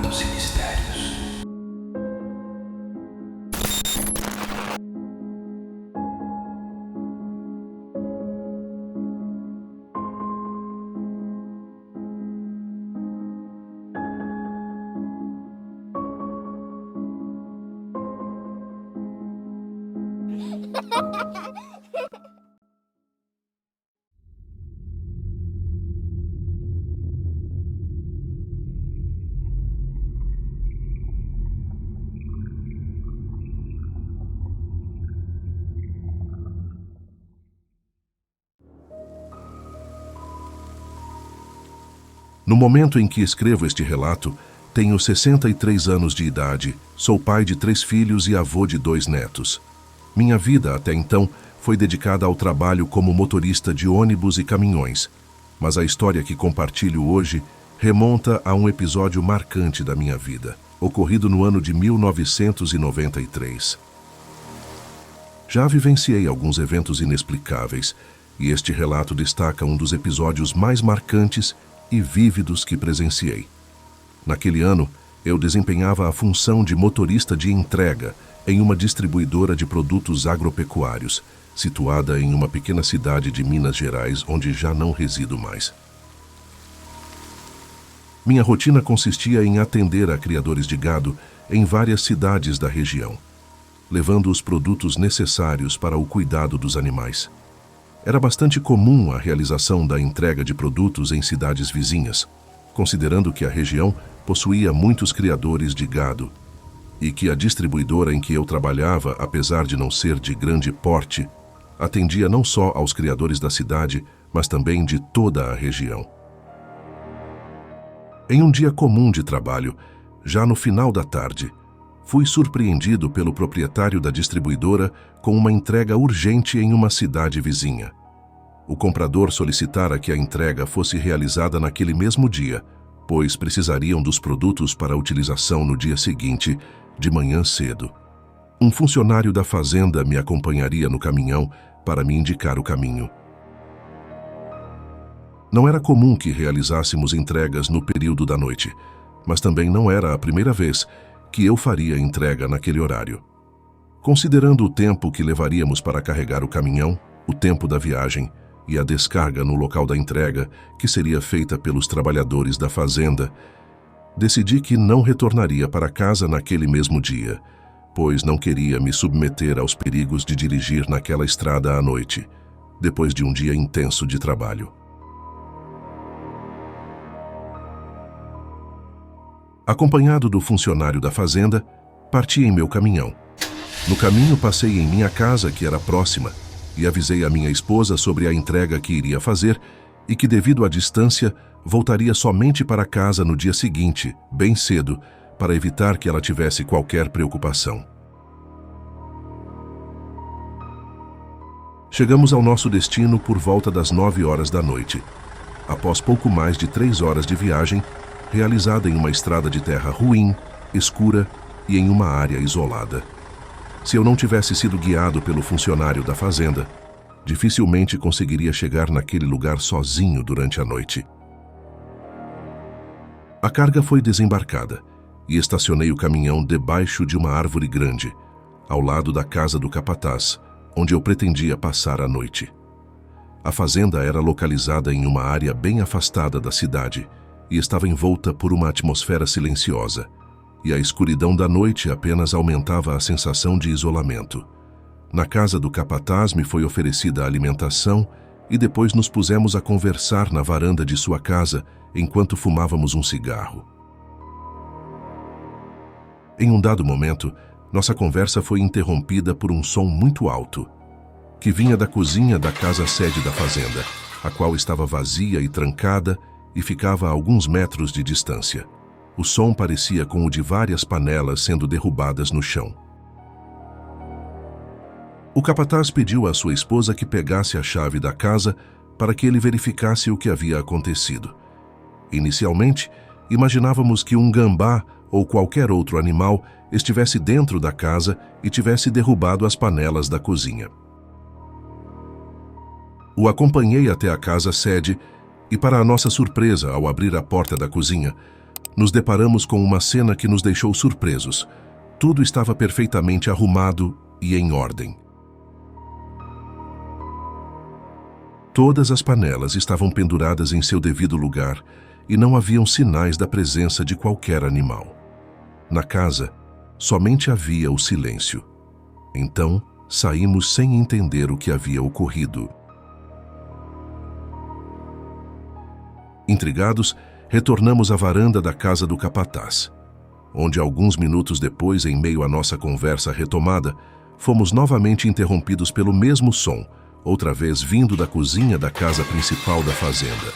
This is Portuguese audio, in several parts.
Fatos e Mistérios. No momento em que escrevo este relato, tenho 63 anos de idade, sou pai de 3 filhos e avô de 2 netos. Minha vida, até então, foi dedicada ao trabalho como motorista de ônibus e caminhões, mas a história que compartilho hoje remonta a um episódio marcante da minha vida, ocorrido no ano de 1993. Já vivenciei alguns eventos inexplicáveis, e este relato destaca um dos episódios mais marcantes e vívidos que presenciei. Naquele ano, eu desempenhava a função de motorista de entrega em uma distribuidora de produtos agropecuários, situada em uma pequena cidade de Minas Gerais, onde já não resido mais. Minha rotina consistia em atender a criadores de gado em várias cidades da região, levando os produtos necessários para o cuidado dos animais. Era bastante comum a realização da entrega de produtos em cidades vizinhas, considerando que a região possuía muitos criadores de gado e que a distribuidora em que eu trabalhava, apesar de não ser de grande porte, atendia não só aos criadores da cidade, mas também de toda a região. Em um dia comum de trabalho, já no final da tarde, fui surpreendido pelo proprietário da distribuidora com uma entrega urgente em uma cidade vizinha. O comprador solicitara que a entrega fosse realizada naquele mesmo dia, pois precisariam dos produtos para utilização no dia seguinte, de manhã cedo. Um funcionário da fazenda me acompanharia no caminhão para me indicar o caminho. Não era comum que realizássemos entregas no período da noite, mas também não era a primeira vez que eu faria entrega naquele horário. Considerando o tempo que levaríamos para carregar o caminhão, o tempo da viagem e a descarga no local da entrega, que seria feita pelos trabalhadores da fazenda, decidi que não retornaria para casa naquele mesmo dia, pois não queria me submeter aos perigos de dirigir naquela estrada à noite, depois de um dia intenso de trabalho. Acompanhado do funcionário da fazenda, parti em meu caminhão. No caminho passei em minha casa, que era próxima, e avisei a minha esposa sobre a entrega que iria fazer e que, devido à distância, voltaria somente para casa no dia seguinte, bem cedo, para evitar que ela tivesse qualquer preocupação. Chegamos ao nosso destino por volta das 9 horas da noite, após pouco mais de 3 horas de viagem, realizada em uma estrada de terra ruim, escura e em uma área isolada. Se eu não tivesse sido guiado pelo funcionário da fazenda, dificilmente conseguiria chegar naquele lugar sozinho durante a noite. A carga foi desembarcada e estacionei o caminhão debaixo de uma árvore grande, ao lado da casa do capataz, onde eu pretendia passar a noite. A fazenda era localizada em uma área bem afastada da cidade e estava envolta por uma atmosfera silenciosa, e a escuridão da noite apenas aumentava a sensação de isolamento. Na casa do capataz me foi oferecida alimentação e depois nos pusemos a conversar na varanda de sua casa enquanto fumávamos um cigarro. Em um dado momento, nossa conversa foi interrompida por um som muito alto, que vinha da cozinha da casa-sede da fazenda, a qual estava vazia e trancada e ficava a alguns metros de distância. O som parecia com o de várias panelas sendo derrubadas no chão. O capataz pediu à sua esposa que pegasse a chave da casa para que ele verificasse o que havia acontecido. Inicialmente, imaginávamos que um gambá ou qualquer outro animal estivesse dentro da casa e tivesse derrubado as panelas da cozinha. O acompanhei até a casa-sede e, para a nossa surpresa, ao abrir a porta da cozinha, nos deparamos com uma cena que nos deixou surpresos. Tudo estava perfeitamente arrumado e em ordem. Todas as panelas estavam penduradas em seu devido lugar e não haviam sinais da presença de qualquer animal. Na casa, somente havia o silêncio. Então, saímos sem entender o que havia ocorrido. Intrigados, retornamos à varanda da casa do capataz, onde alguns minutos depois, em meio à nossa conversa retomada, fomos novamente interrompidos pelo mesmo som, outra vez vindo da cozinha da casa principal da fazenda.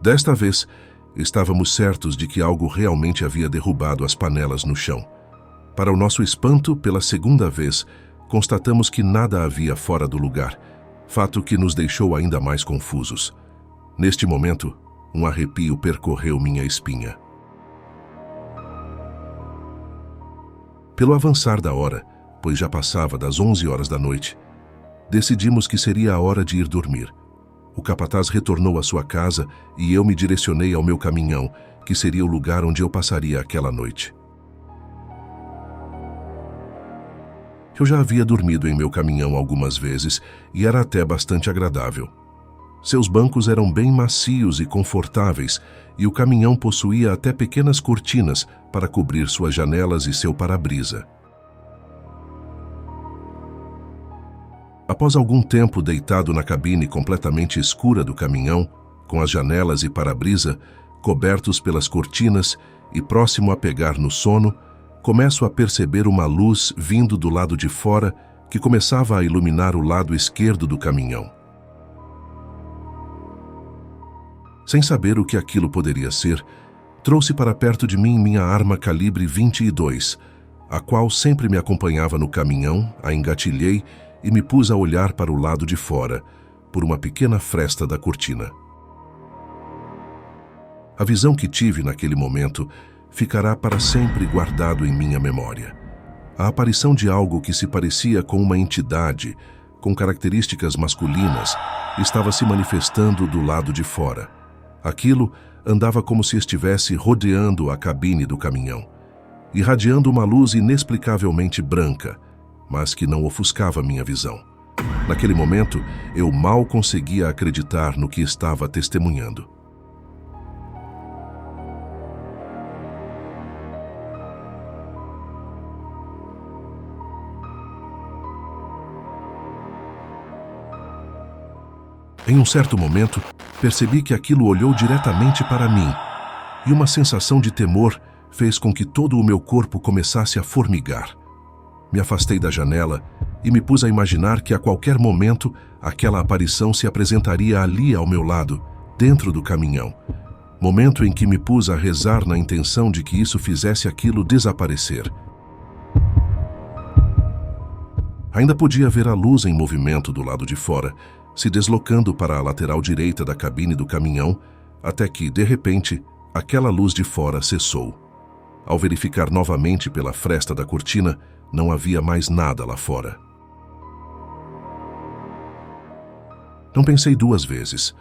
Desta vez, estávamos certos de que algo realmente havia derrubado as panelas no chão. Para o nosso espanto, pela segunda vez, constatamos que nada havia fora do lugar, fato que nos deixou ainda mais confusos. Neste momento, um arrepio percorreu minha espinha. Pelo avançar da hora, pois já passava das 11 horas da noite, decidimos que seria a hora de ir dormir. O capataz retornou à sua casa e eu me direcionei ao meu caminhão, que seria o lugar onde eu passaria aquela noite. Eu já havia dormido em meu caminhão algumas vezes e era até bastante agradável. Seus bancos eram bem macios e confortáveis e o caminhão possuía até pequenas cortinas para cobrir suas janelas e seu para-brisa. Após algum tempo deitado na cabine completamente escura do caminhão, com as janelas e para-brisa cobertos pelas cortinas e próximo a pegar no sono, começo a perceber uma luz vindo do lado de fora que começava a iluminar o lado esquerdo do caminhão. Sem saber o que aquilo poderia ser, trouxe para perto de mim minha arma calibre 22, a qual sempre me acompanhava no caminhão, a engatilhei e me pus a olhar para o lado de fora, por uma pequena fresta da cortina. A visão que tive naquele momento ficará para sempre guardado em minha memória. A aparição de algo que se parecia com uma entidade, com características masculinas, estava se manifestando do lado de fora. Aquilo andava como se estivesse rodeando a cabine do caminhão, irradiando uma luz inexplicavelmente branca, mas que não ofuscava minha visão. Naquele momento, eu mal conseguia acreditar no que estava testemunhando. Em um certo momento, percebi que aquilo olhou diretamente para mim, e uma sensação de temor fez com que todo o meu corpo começasse a formigar. Me afastei da janela e me pus a imaginar que a qualquer momento aquela aparição se apresentaria ali ao meu lado, dentro do caminhão. Momento em que me pus a rezar na intenção de que isso fizesse aquilo desaparecer. Ainda podia ver a luz em movimento do lado de fora, se deslocando para a lateral direita da cabine do caminhão, até que, de repente, aquela luz de fora cessou. Ao verificar novamente pela fresta da cortina, não havia mais nada lá fora. Não pensei duas vezes.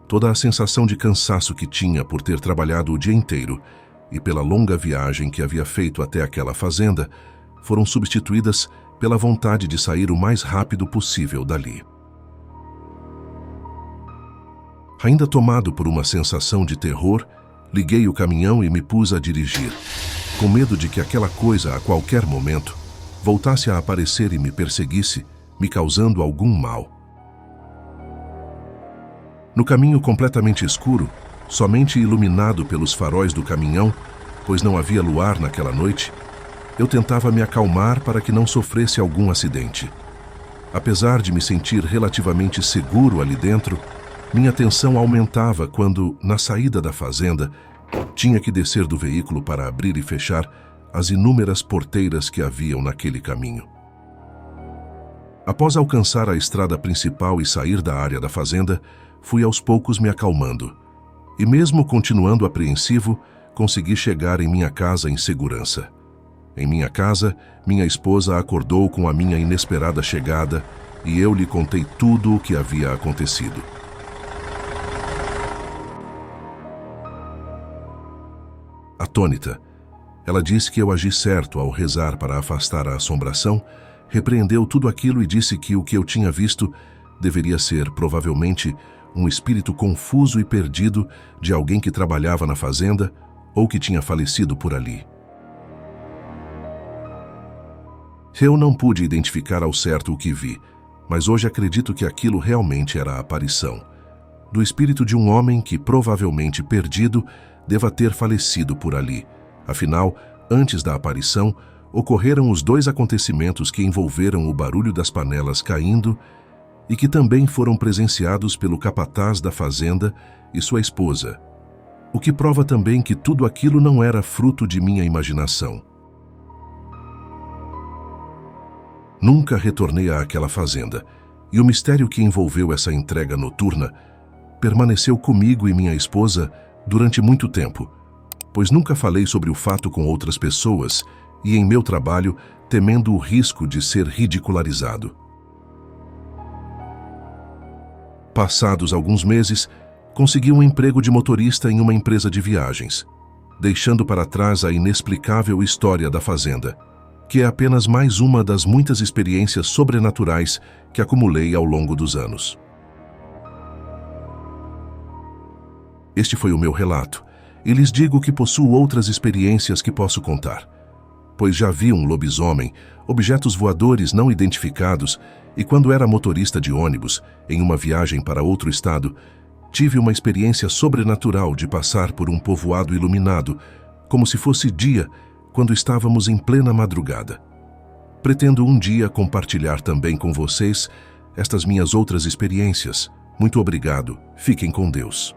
Toda a sensação de cansaço que tinha por ter trabalhado o dia inteiro e pela longa viagem que havia feito até aquela fazenda foram substituídas pela vontade de sair o mais rápido possível dali. Ainda tomado por uma sensação de terror, liguei o caminhão e me pus a dirigir, com medo de que aquela coisa, a qualquer momento, voltasse a aparecer e me perseguisse, me causando algum mal. No caminho completamente escuro, somente iluminado pelos faróis do caminhão, pois não havia luar naquela noite, eu tentava me acalmar para que não sofresse algum acidente. Apesar de me sentir relativamente seguro ali dentro, minha tensão aumentava quando, na saída da fazenda, tinha que descer do veículo para abrir e fechar as inúmeras porteiras que haviam naquele caminho. Após alcançar a estrada principal e sair da área da fazenda, fui aos poucos me acalmando. E mesmo continuando apreensivo, consegui chegar em minha casa em segurança. Em minha casa, minha esposa acordou com a minha inesperada chegada e eu lhe contei tudo o que havia acontecido. atônita. Ela disse que eu agi certo ao rezar para afastar a assombração, repreendeu tudo aquilo e disse que o que eu tinha visto deveria ser, provavelmente, um espírito confuso e perdido de alguém que trabalhava na fazenda ou que tinha falecido por ali. Eu não pude identificar ao certo o que vi, mas hoje acredito que aquilo realmente era a aparição do espírito de um homem que, provavelmente perdido, deva ter falecido por ali. Afinal, antes da aparição, ocorreram os dois acontecimentos que envolveram o barulho das panelas caindo e que também foram presenciados pelo capataz da fazenda e sua esposa, o que prova também que tudo aquilo não era fruto de minha imaginação. Nunca retornei àquela fazenda, e o mistério que envolveu essa entrega noturna permaneceu comigo e minha esposa durante muito tempo, pois nunca falei sobre o fato com outras pessoas e em meu trabalho temendo o risco de ser ridicularizado. Passados alguns meses, consegui um emprego de motorista em uma empresa de viagens, deixando para trás a inexplicável história da fazenda, que é apenas mais uma das muitas experiências sobrenaturais que acumulei ao longo dos anos. Este foi o meu relato, e lhes digo que possuo outras experiências que posso contar, pois já vi um lobisomem, objetos voadores não identificados, e quando era motorista de ônibus, em uma viagem para outro estado, tive uma experiência sobrenatural de passar por um povoado iluminado, como se fosse dia, quando estávamos em plena madrugada. Pretendo um dia compartilhar também com vocês estas minhas outras experiências. Muito obrigado. Fiquem com Deus.